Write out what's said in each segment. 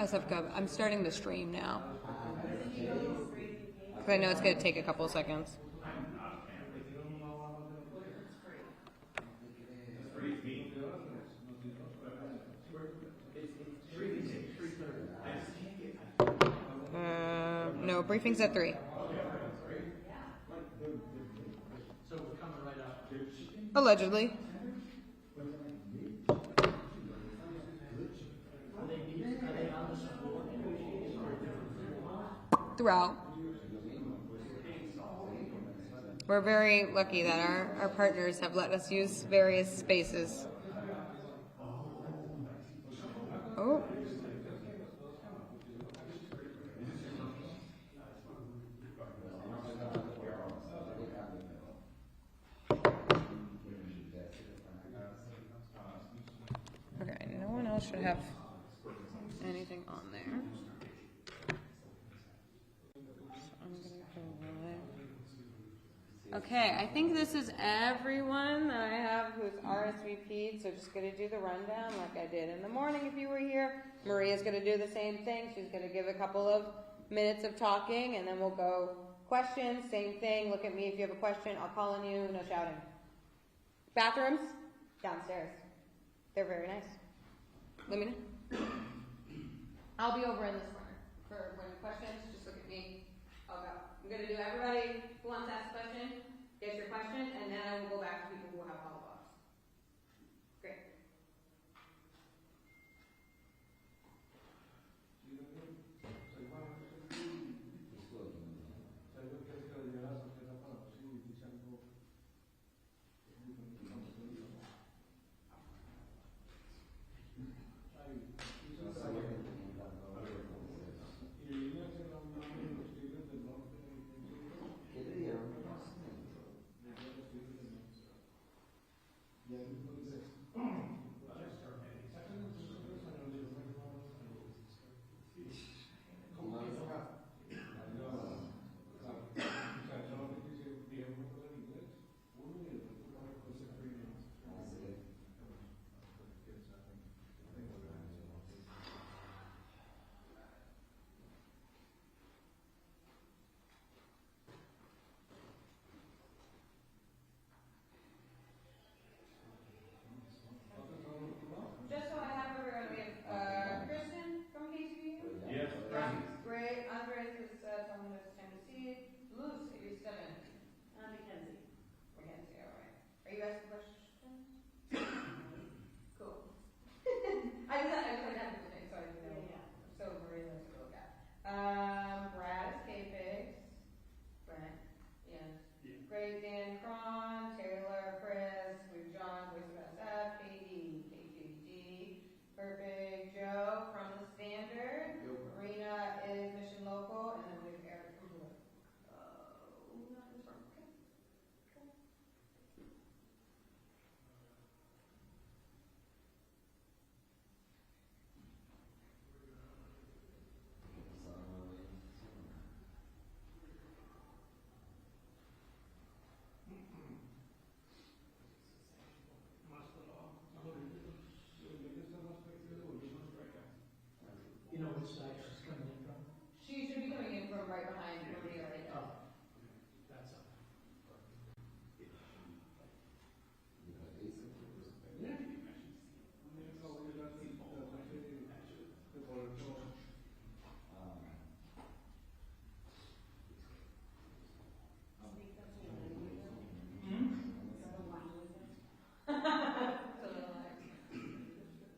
SF I'm starting the stream now. Because I know it's going to take a couple of seconds. No, briefing's at 3. Allegedly. Throughout. We're very lucky that our partners have let us use various spaces. Oh. Okay, no one else should have anything on there. Okay, I think this is everyone that I have who's RSVP'd, so just going to do the rundown like I did in the morning if you were here. Maria's going to do the same thing. She's going to give a couple of minutes of talking, and then we'll go questions, same thing. Look at me if you have a question. I'll call on you, no shouting. Bathrooms? Downstairs. They're very nice. Let me know. I'll be over in this corner for when questions. Just look at me. I'll go. I'm going to do everybody who wants to ask a question, get your question, and then I will go back to people who have follow-ups. Great. Just so I have everyone, we have Kristen from KTVU. Yes. Great. Andres is telling us time to see. Luz, 87. Mackenzie. Mackenzie, all right. Are you asking questions? Cool. I just had to think, so I didn't know. Yeah. So Maria knows to look at. Brad is K-Pigs. Brent. Yes. Yeah. Great. Dan Cron, Taylor, Chris, we've John, Voice of SF, Katie, KTVD, Perfect, Joe from the Standard. Marina is Mission Local, and then we have Eric from Blue. Not in this room. Okay. Cool. You know which side she's coming in from? She should be coming in from right behind Maria right now. Oh, that's up.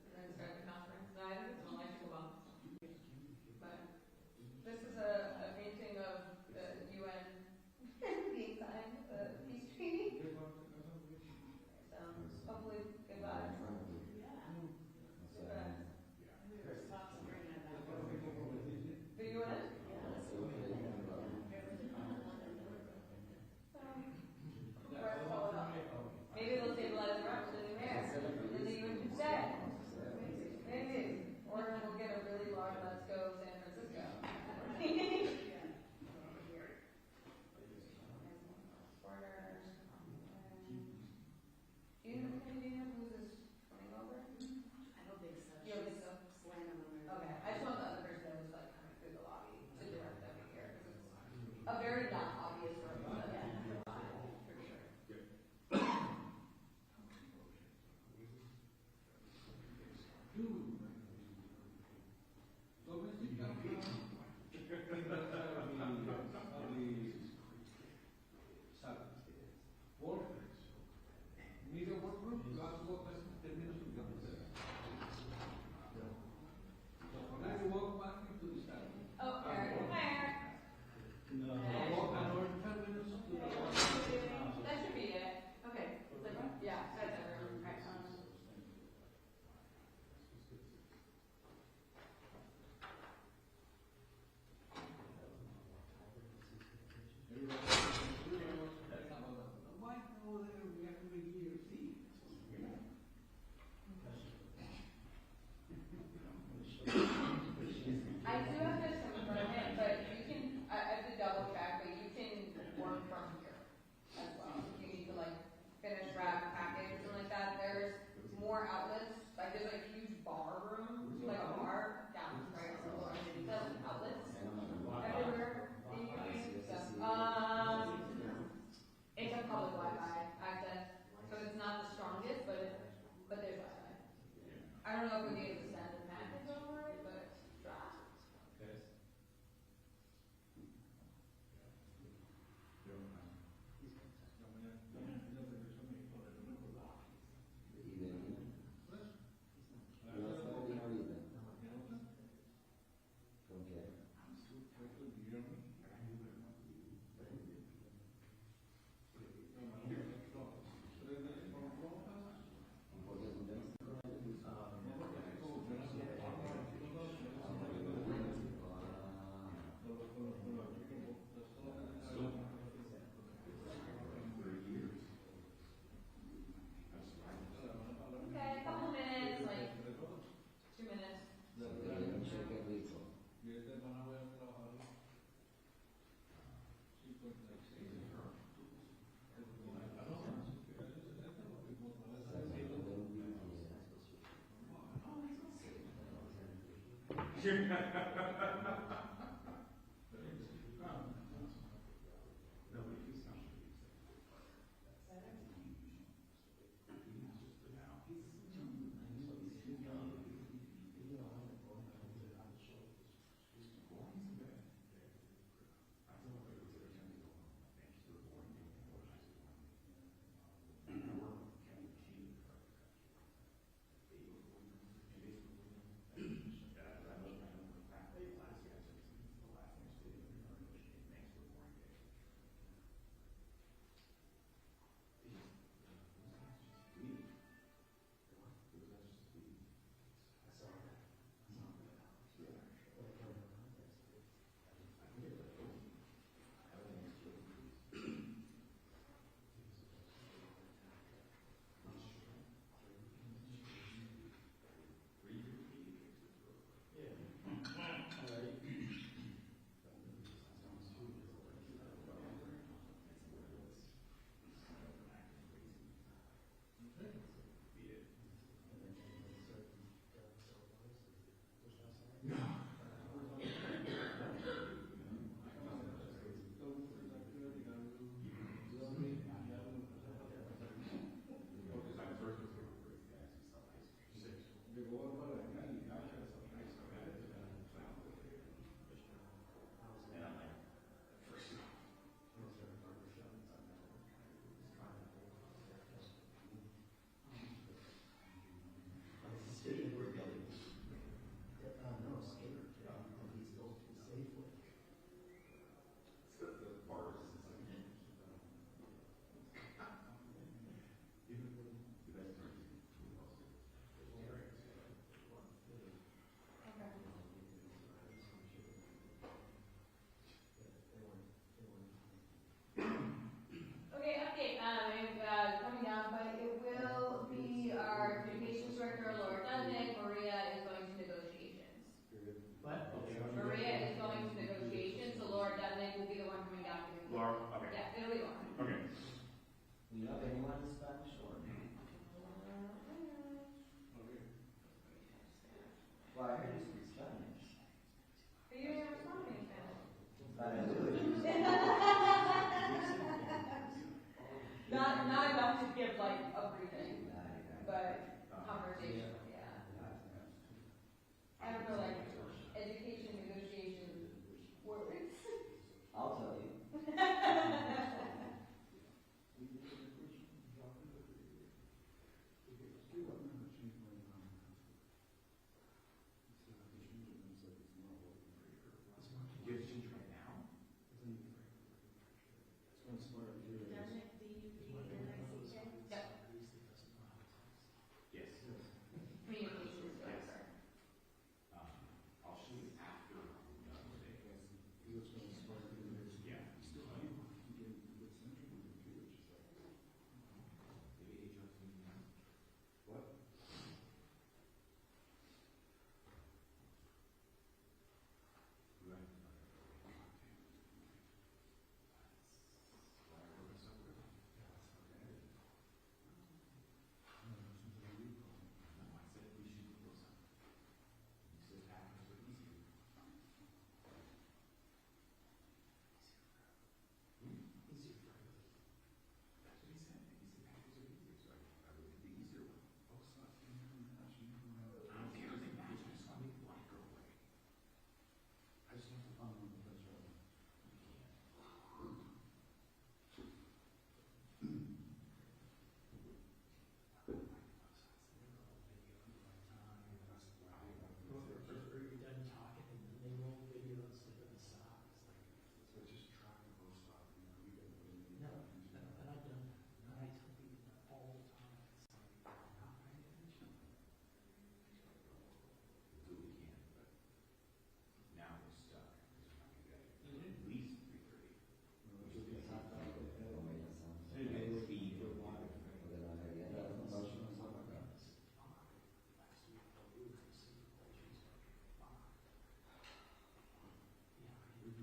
And then start the conference. No, I don't like to go on. But Okay, a couple minutes, like 2 minutes.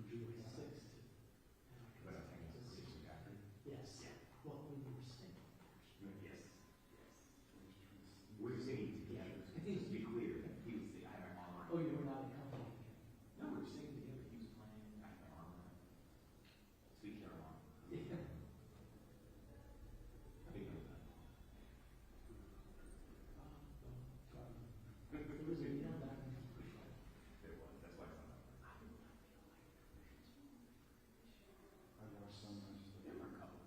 June 6th. And I But I think can it's see. after. Yes. Well, when you were singing. Yes. We were singing together. Just to be clear, he was I had my arm around. Oh, you were not accompanying him. No, we were singing together. He was playing. I had my arm around. Sweet Caroline. Yeah. I think I was that. It was a meal back in It was. That's why it's not. I watched some, I just There were a couple.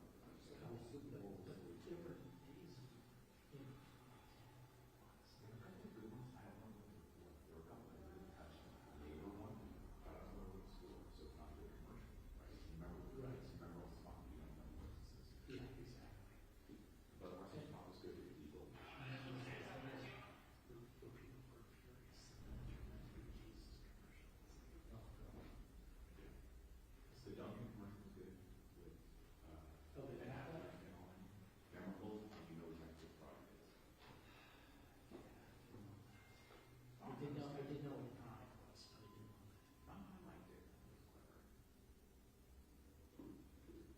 different days. There were a couple of good ones. I don't know. There were a couple that really touched me. The neighbor one. But I don't know what school, so it's not very commercial, right? Remember all the spot you don't know what this is. Yeah, exactly. But our spot was good for people. The Dunkin' commercial was good with, Oh, they have that? memorable, and you know exactly what product it is. I did know what the product was, but I didn't know. I liked it. It was clever.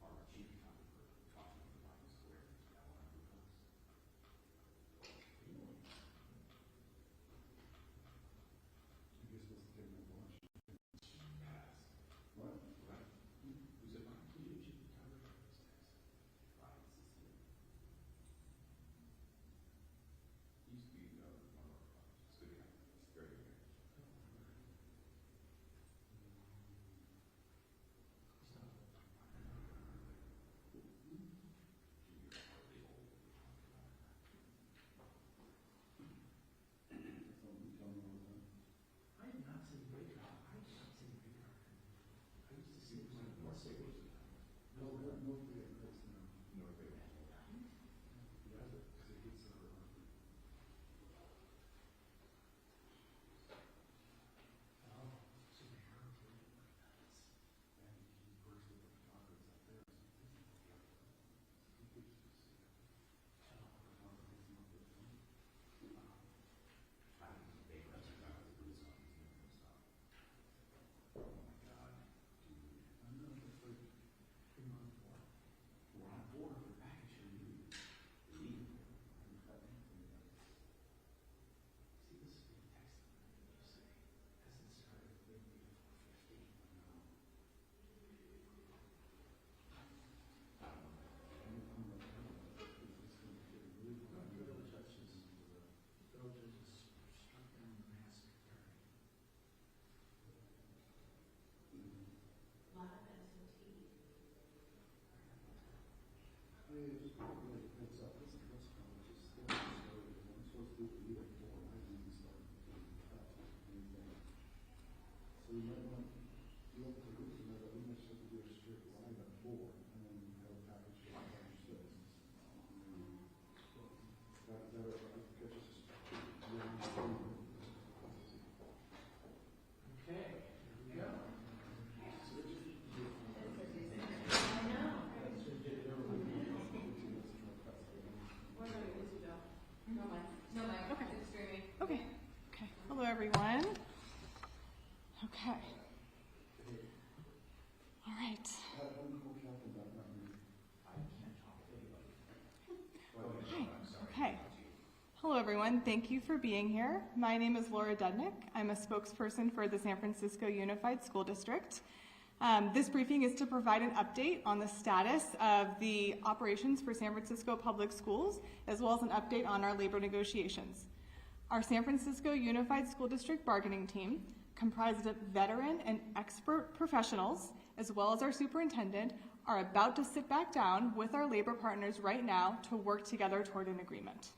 Our chief photographer talking about the square. That one I proposed. you're supposed to take my lunch. Pass. What? Right. Who's it like? You chief photographer these days. Right. Used to be one of our it's good guy. It's very good. That's something you tell me all the time. I have not seen Breaker. I have not seen Breaker. I used to see it when I was sick. No, we're mostly at Chris now. North Bay. Yeah, because it gets, Oh, super hard. and he works with the photographers up there. He gets to see it. Photographers him up there. I don't know. They were actually not as good as stop. Oh my God. Dude. I know, it's like, Three months more. We're on board for package review. Leave. I'm cutting. See, this is being texted. You say, hasn't started with me before 50. Federal judges struck down the mass murder. Hey, just really heads up, this is what's called, just still, I'm supposed to do it either four, I didn't even start anything. So you might want, you have to look at that, we might have to do a strict line at four, and then have a package for package six. That, I just, Okay, here we go. Okay. Hello, everyone. Okay. All right. how do you call Captain back now? I can't talk to anybody. Hi. Okay. Hello, everyone. Thank you for being here. My name is Laura Dudnick. I'm a spokesperson for the San Francisco Unified School District. This briefing is to provide an update on the status of the operations for San Francisco Public Schools, as well as an update on our labor negotiations. Our San Francisco Unified School District bargaining team, comprised of veteran and expert professionals, as well as our superintendent, are about to sit back down with our labor partners right now to work together toward an agreement.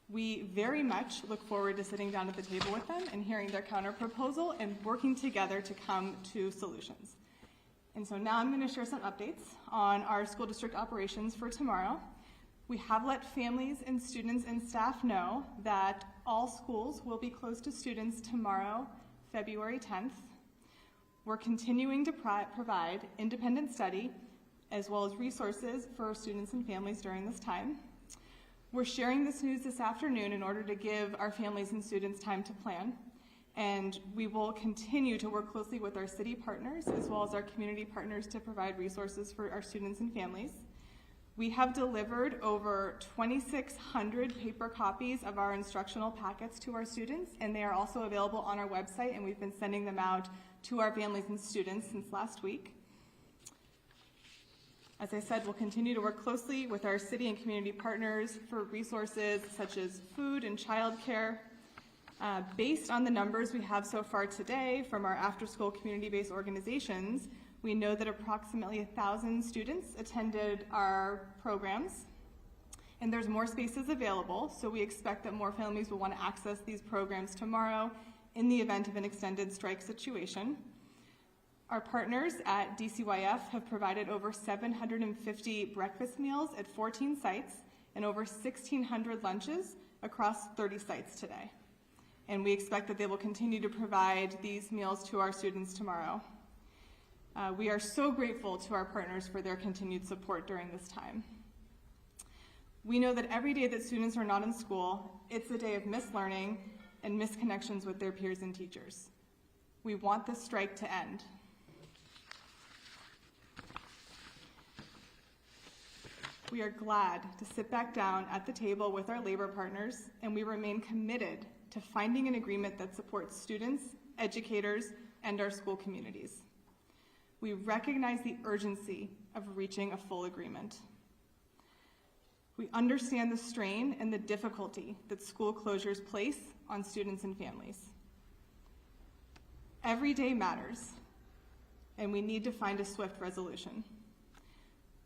We very much look forward to sitting down at the table with them and hearing their counter proposal and working together to come to solutions. And so now I'm going to share some updates on our school district operations for tomorrow. We have let families and students and staff know that all schools will be closed to students tomorrow, February 10th. We're continuing to provide independent study as well as resources for students and families during this time. We're sharing this news this afternoon in order to give our families and students time to plan, and we will continue to work closely with our city partners as well as our community partners to provide resources for our students and families. We have delivered over 2,600 paper copies of our instructional packets to our students, and they are also available on our website, and we've been sending them out to our families and students since last week. As I said, we'll continue to work closely with our city and community partners for resources such as food and childcare. Based on the numbers we have so far today from our after-school community-based organizations, we know that approximately 1,000 students attended our programs, and there's more spaces available, so we expect that more families will want to access these programs tomorrow in the event of an extended strike situation. Our partners at DCYF have provided over 750 breakfast meals at 14 sites and over 1,600 lunches across 30 sites today. And we expect that they will continue to provide these meals to our students tomorrow. We are so grateful to our partners for their continued support during this time. We know that every day that students are not in school, it's a day of missed learning and missed connections with their peers and teachers. We want this strike to end. We are glad to sit back down at the table with our labor partners, and we remain committed to finding an agreement that supports students, educators, and our school communities. We recognize the urgency of reaching a full agreement. We understand the strain and the difficulty that school closures place on students and families. Every day matters, and we need to find a swift resolution.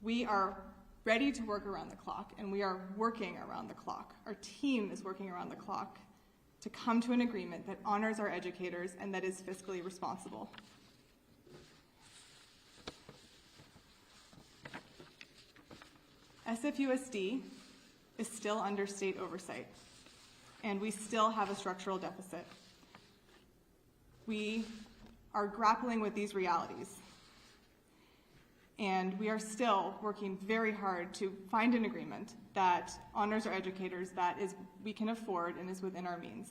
We are ready to work around the clock, and we are working around the clock. Our team is working around the clock to come to an agreement that honors our educators and that is fiscally responsible. SFUSD is still under state oversight, and we still have a structural deficit. We are grappling with these realities, and we are still working very hard to find an agreement that honors our educators, that we can afford and is within our means.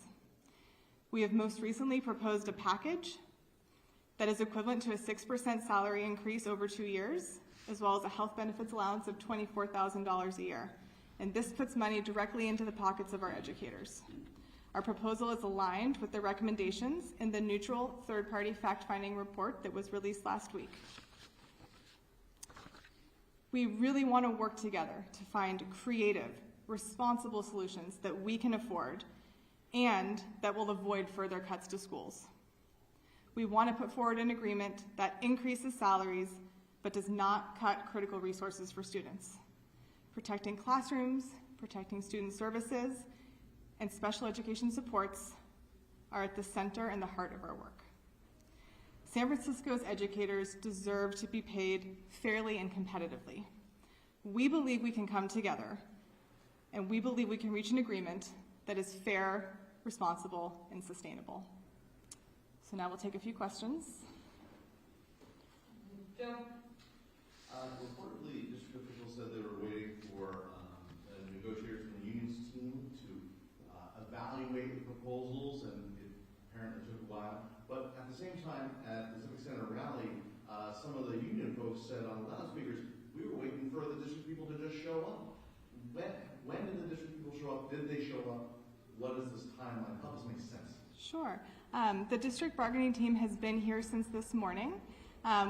We have most recently proposed a package that is equivalent to a 6% salary increase over 2 years, as well as a health benefits allowance of $24,000 a year. And this puts money directly into the pockets of our educators. Our proposal is aligned with the recommendations in the neutral third-party fact-finding report that was released last week. We really want to work together to find creative, responsible solutions that we can afford and that will avoid further cuts to schools. We want to put forward an agreement that increases salaries but does not cut critical resources for students. Protecting classrooms, protecting student services, and special education supports are at the center and the heart of our work. San Francisco's educators deserve to be paid fairly and competitively. We believe we can come together, and we believe we can reach an agreement that is fair, responsible, and sustainable. So now we'll take a few questions. Joe? Reportedly, district officials said they were waiting for negotiators from the union's team to evaluate the proposals, and it apparently took a while. But at the same time, at the Civic Center rally, some of the union folks said on loudspeakers, we were waiting for the district people to just show up. When did the district people show up? Did they show up? What is this timeline? How does this make sense? Sure. The district bargaining team has been here since this morning.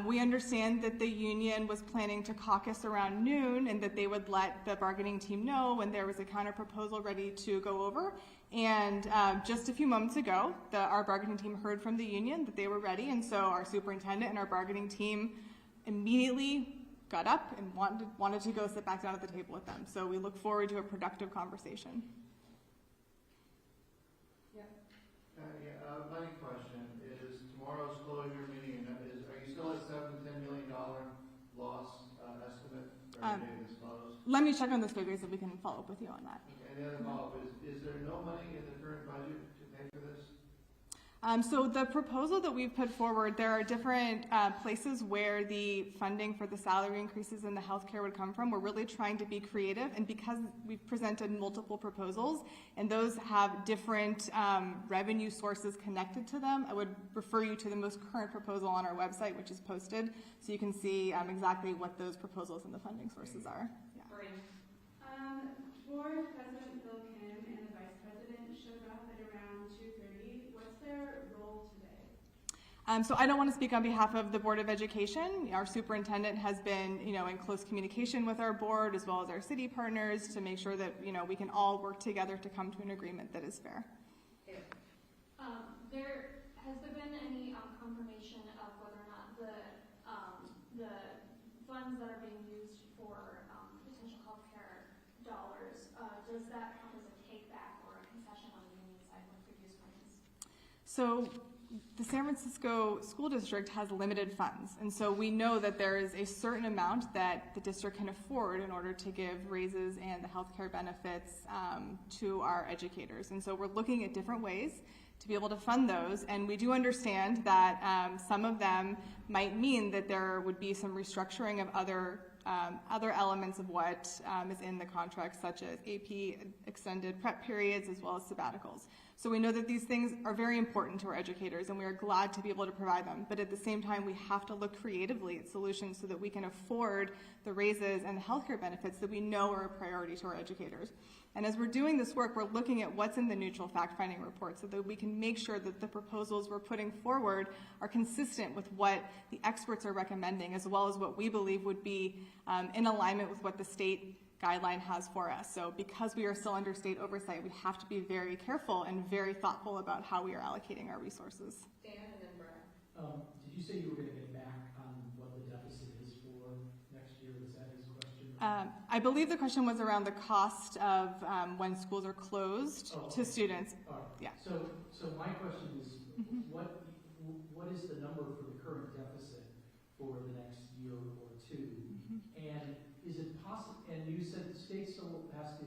We understand that the union was planning to caucus around noon and that they would let the bargaining team know when there was a counter proposal ready to go over. And just a few moments ago, our bargaining team heard from the union that they were ready, and so our superintendent and our bargaining team immediately got up and wanted to go sit back down at the table with them. So we look forward to a productive conversation. My question is, tomorrow's closure meeting, are you still at $7 to $10 million loss estimate for every day this closed? Let me check on those figures and we can follow up with you on that. Okay, and the other follow-up is there no money in the current budget to pay for this? So the proposal that we've put forward, there are different places where the funding for the salary increases in the healthcare would come from. We're really trying to be creative, and because we've presented multiple proposals, and those have different revenue sources connected to them, I would refer you to the most current proposal on our website, which is posted, so you can see exactly what those proposals and the funding sources are. Yeah. Board President Bill Kim and the Vice President showed up at around 2:30. What's their role today? So I don't want to speak on behalf of the Board of Education. Our superintendent has been, in close communication with our board as well as our city partners to make sure that, we can all work together to come to an agreement that is fair. Has there been any confirmation of whether or not the funds that are being used for potential healthcare dollars, does that come as a take back or a concession on the union side with previous funds? So the San Francisco School District has limited funds, and so we know that there is a certain amount that the district can afford in order to give raises and the healthcare benefits to our educators. And so we're looking at different ways to be able to fund those, and we do understand that some of them might mean that there would be some restructuring of other elements of what is in the contract, such as AP extended prep periods as well as sabbaticals. So we know that these things are very important to our educators, and we are glad to be able to provide them. But at the same time, we have to look creatively at solutions so that we can afford the raises and the healthcare benefits that we know are a priority to our educators. And as we're doing this work, we're looking at what's in the neutral fact-finding report so that we can make sure that the proposals we're putting forward are consistent with what the experts are recommending, as well as what we believe would be in alignment with what the state guideline has for us. So because we are still under state oversight, we have to be very careful and very thoughtful about how we are allocating our resources. Dan and then Brad. Did you say you were going to get back on what the deficit is for next year? Was that his question? I believe the question was around the cost of when schools are closed to students. All right. Yeah. So my question is, what is the number for the current deficit for the next year or two? And is it possible, and you said the state still has to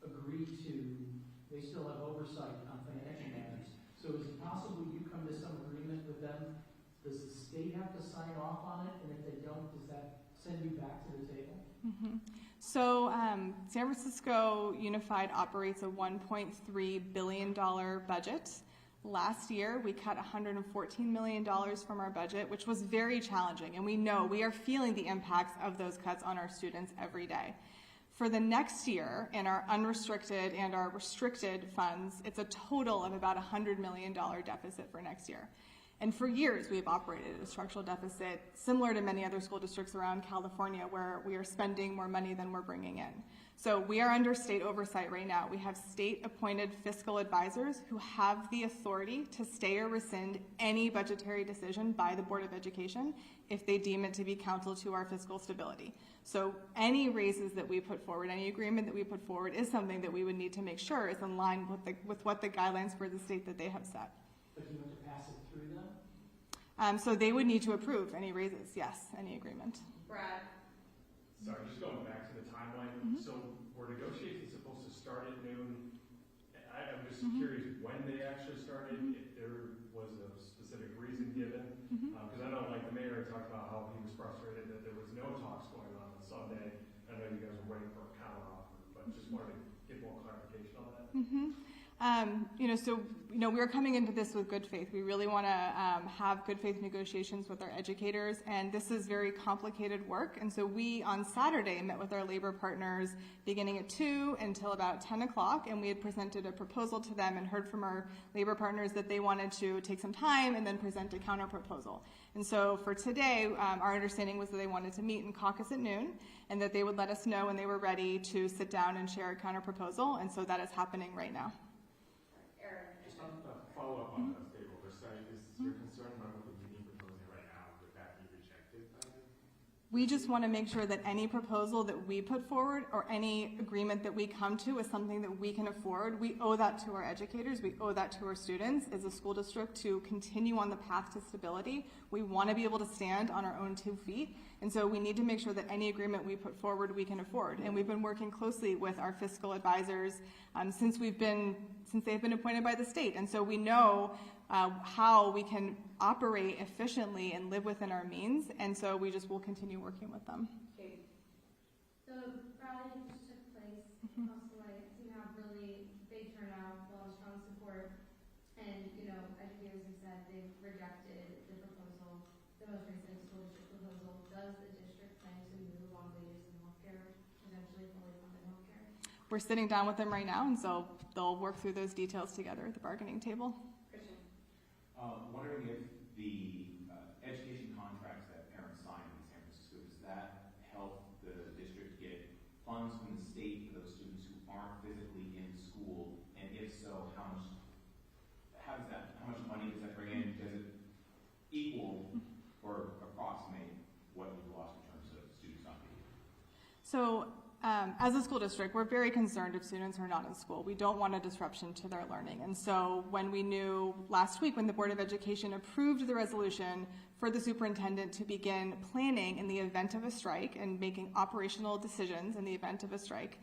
agree to, they still have oversight on financial matters. So is it possible you come to some agreement with them? Does the state have to sign off on it? And if they don't, does that send you back to the table? So San Francisco Unified operates a $1.3 billion budget. Last year, we cut $114 million from our budget, which was very challenging, and we know we are feeling the impacts of those cuts on our students every day. For the next year, in our unrestricted and our restricted funds, it's a total of about $100 million deficit for next year. And for years, we've operated at a structural deficit similar to many other school districts around California, where we are spending more money than we're bringing in. So we are under state oversight right now. We have state-appointed fiscal advisors who have the authority to stay or rescind any budgetary decision by the Board of Education if they deem it to be counter to our fiscal stability. So any raises that we put forward, any agreement that we put forward is something that we would need to make sure is in line with what the guidelines for the state that they have set. But you have to pass it through them? So they would need to approve any raises, yes, any agreement. Brad. Sorry, just going back to the timeline. So were negotiations supposed to start at noon? I'm just curious when they actually started, if there was a specific reason given. Because I know, like, the mayor talked about how he was frustrated that there was no talks going on Sunday. I know you guys were waiting for a counter offer, but just wanted to get more clarification on that. We are coming into this with good faith. We really want to have good faith negotiations with our educators, and this is very complicated work. And so we, on Saturday, met with our labor partners beginning at 2 until about 10 o'clock, and we had presented a proposal to them and heard from our labor partners that they wanted to take some time and then present a counter proposal. And so for today, our understanding was that they wanted to meet in caucus at noon, and that they would let us know when they were ready to sit down and share a counter proposal, and so that is happening right now. Just on a follow-up on the state oversight, is your concern about what the union proposing right now, would that be rejected by the We just want to make sure that any proposal that we put forward or any agreement that we come to is something that we can afford. We owe that to our educators. We owe that to our students as a school district to continue on the path to stability. We want to be able to stand on our own 2 feet. And so we need to make sure that any agreement we put forward, we can afford. And we've been working closely with our fiscal advisors since they've been appointed by the state. And so we know how we can operate efficiently and live within our means, and so we just will continue working with them. Katie. The rally just took place last night. You have really big turnout, a lot of strong support, and educators have said they've rejected the proposal, the most recent school district proposal. Does the district plan to move on wages in healthcare, potentially fully funded healthcare? We're sitting down with them right now, and so they'll work through those details together at the bargaining table. Wondering if the education contracts that parents sign in San Francisco, does that help the district get funds from the state for those students who aren't physically in school? And if so, how much money does that bring in? Does it equal or approximate what you've lost in terms of students not being here? So as a school district, we're very concerned if students are not in school. We don't want a disruption to their learning. And so when we knew last week when the Board of Education approved the resolution for the superintendent to begin planning in the event of a strike and making operational decisions in the event of a strike,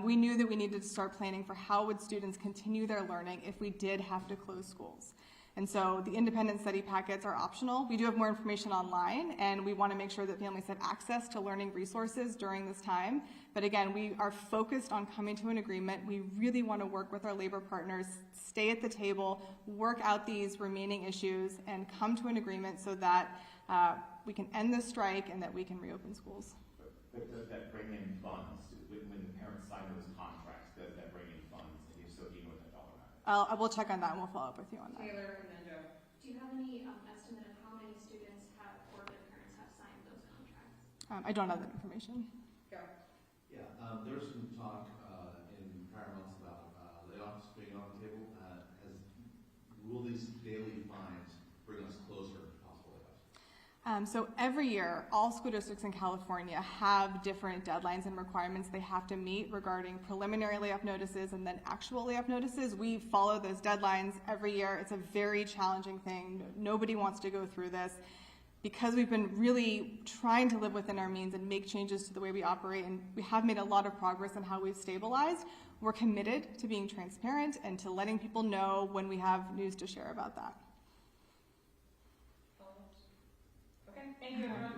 we knew that we needed to start planning for how would students continue their learning if we did have to close schools. And so the independent study packets are optional. We do have more information online, and we want to make sure that families have access to learning resources during this time. But again, we are focused on coming to an agreement. We really want to work with our labor partners, stay at the table, work out these remaining issues, and come to an agreement so that we can end the strike and that we can reopen schools. But does that bring in funds? When the parents sign those contracts, does that bring in funds? And if so, do you know what that dollar amount is? I will check on that and we'll follow up with you on that. Taylor and then Joe. Do you have any estimate of how many students have or their parents have signed those contracts? I don't have that information. Go. Yeah, there was some talk in prior months about layoffs being on the table. Will these daily fines bring us closer to possible layoffs? So every year, all school districts in California have different deadlines and requirements they have to meet regarding preliminary layoff notices and then actual layoff notices. We follow those deadlines every year. It's a very challenging thing. Nobody wants to go through this. Because we've been really trying to live within our means and make changes to the way we operate, and we have made a lot of progress in how we've stabilized, we're committed to being transparent and to letting people know when we have news to share about that. Okay, thank you everyone.